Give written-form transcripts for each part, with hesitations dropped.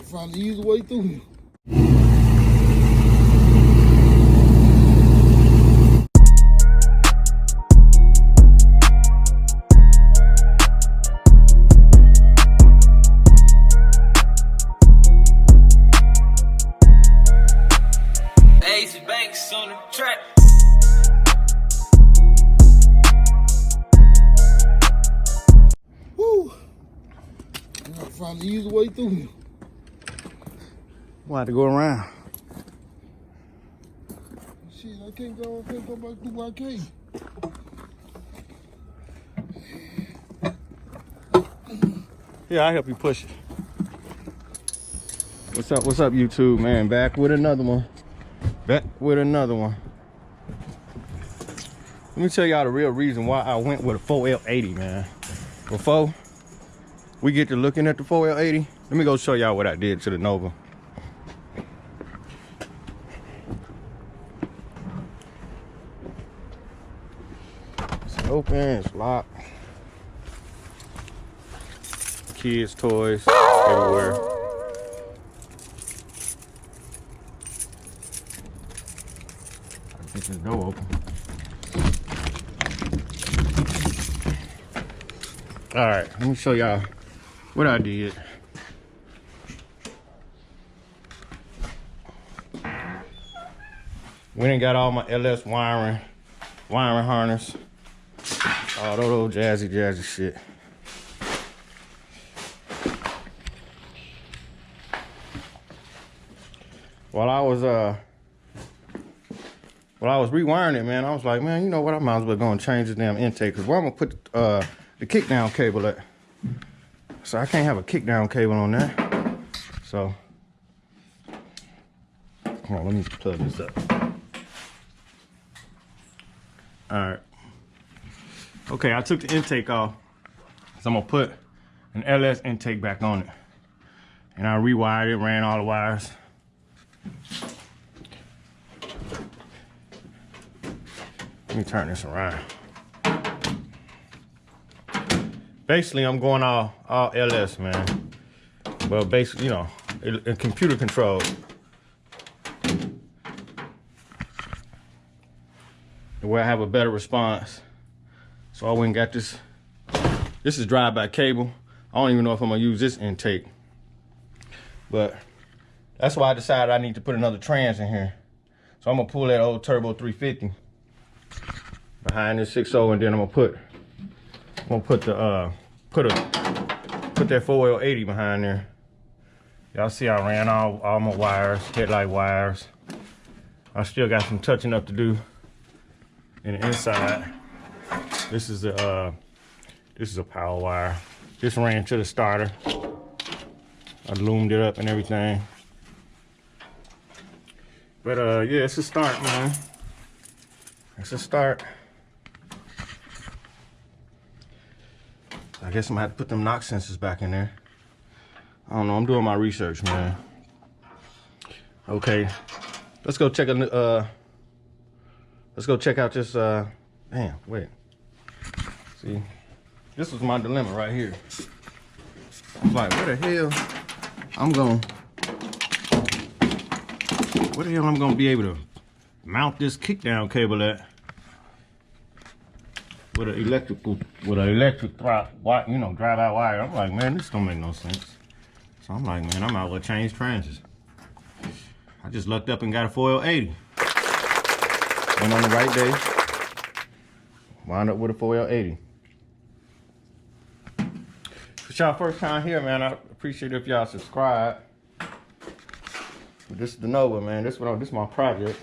Find the easy way through here. Ace Banks on the track. Woo! I gotta find the easy way through here. We'll have to go around. Shit, I can't go back through my cave. Yeah, I'll help you push it. What's up, YouTube, man? Back with another one. Let me tell y'all the real reason why I went with a 4L80, man. Before we get to looking at the 4L80, let me go show y'all what I did to the Nova. It's open, it's locked. Kids' toys everywhere. Get this door open. All right, let me show y'all what I did. Went and got all my LS wiring harness, all those jazzy shit. While I was rewiring it, man, I was like, man, you know what? I might as well go and change this damn intake, because where I'm gonna put the kick down cable at. So I can't have a kick down cable on there. So hold on, let me plug this up. All right. Okay, I took the intake off, so I'm gonna put an LS intake back on it. And I rewired it, ran all the wires. Let me turn this around. Basically, I'm going all LS, man. Well, basically, you know, computer controlled. The way I have a better response. So I went and got this. This is drive-by cable. I don't even know if I'm gonna use this intake. But that's why I decided I need to put another trans in here. So I'm gonna pull that old Turbo 350 behind this 6.0, and then I'm gonna put that 4L80 behind there. Y'all see I ran all my wires, headlight wires. I still got some touching up to do in the inside. This is a power wire. This ran to the starter. I loomed it up and everything. But yeah, it's a start, man. It's a start. I guess I'm gonna have to put them knock sensors back in there. I don't know, I'm doing my research, man. Okay, let's go check out this, damn, wait. See, this was my dilemma right here. I was like, where the hell I'm gonna be able to mount this kick down cable at with an electric drive out wire. I'm like, man, this don't make no sense. So I'm like, man, I might as well change trances. I just lucked up and got a 4L80. Went on the right day, wound up with a 4L80. If it's y'all first time here, man, I appreciate if y'all subscribe. This is the Nova, man. This is my project.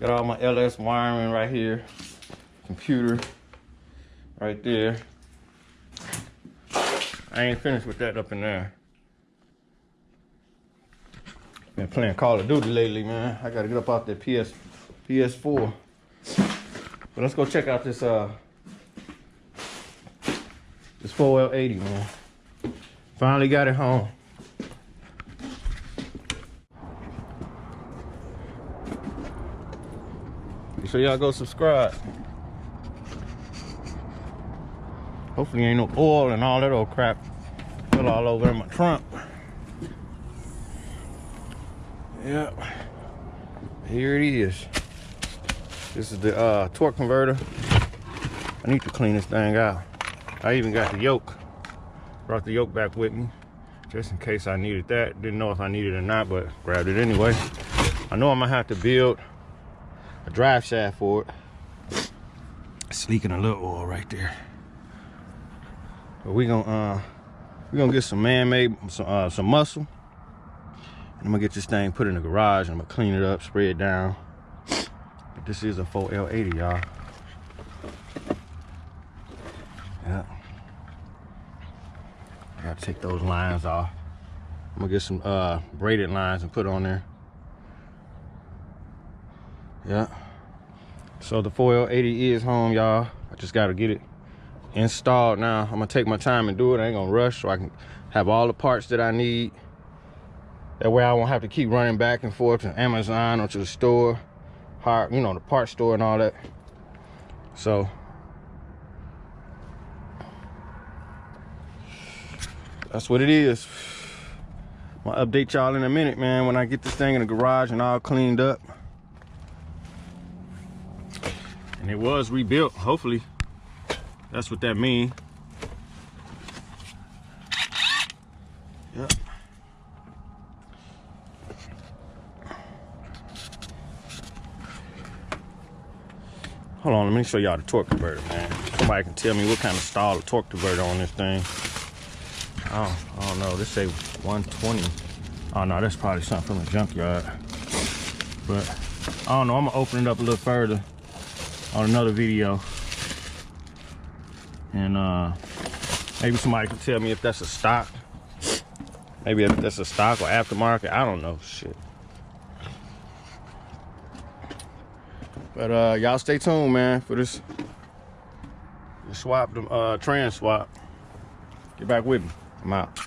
Got all my LS wiring right here. Computer right there. I ain't finished with that up in there. Been playing Call of Duty lately, man. I gotta get up out that PS4. But let's go check out this 4L80, man. Finally got it home. Make sure y'all go subscribe. Hopefully ain't no oil and all that old crap spill all over in my trunk. Yep. Here it is. This is the torque converter. I need to clean this thing out. I even got the yoke. Brought the yoke back with me, just in case I needed that. Didn't know if I needed it or not, but grabbed it anyway. I know I'm gonna have to build a drive shaft for it. It's leaking a little oil right there. But we're gonna get some man-made, some muscle. And I'm gonna get this thing put in the garage. I'm gonna clean it up, spray it down. But this is a 4L80, y'all. Yeah. I gotta take those lines off. I'm gonna get some braided lines and put on there. Yeah. So the 4L80 is home, y'all. I just gotta get it installed now. I'm gonna take my time and do it. I ain't gonna rush, so I can have all the parts that I need. That way I won't have to keep running back and forth to Amazon or to the store, you know, the parts store and all that. So that's what it is. I'll update y'all in a minute, man, when I get this thing in the garage and all cleaned up. And it was rebuilt, hopefully. That's what that means. Yep. Hold on, let me show y'all the torque converter, man. Somebody can tell me what kind of style of torque converter on this thing. I don't know. This say 120. Oh no, that's probably something from the junkyard. But I don't know. I'm gonna open it up a little further on another video, and maybe somebody can tell me if that's a stock. Maybe if that's a stock or aftermarket. I don't know. Shit. But y'all stay tuned, man, for this swap, trans swap. Get back with me. I'm out.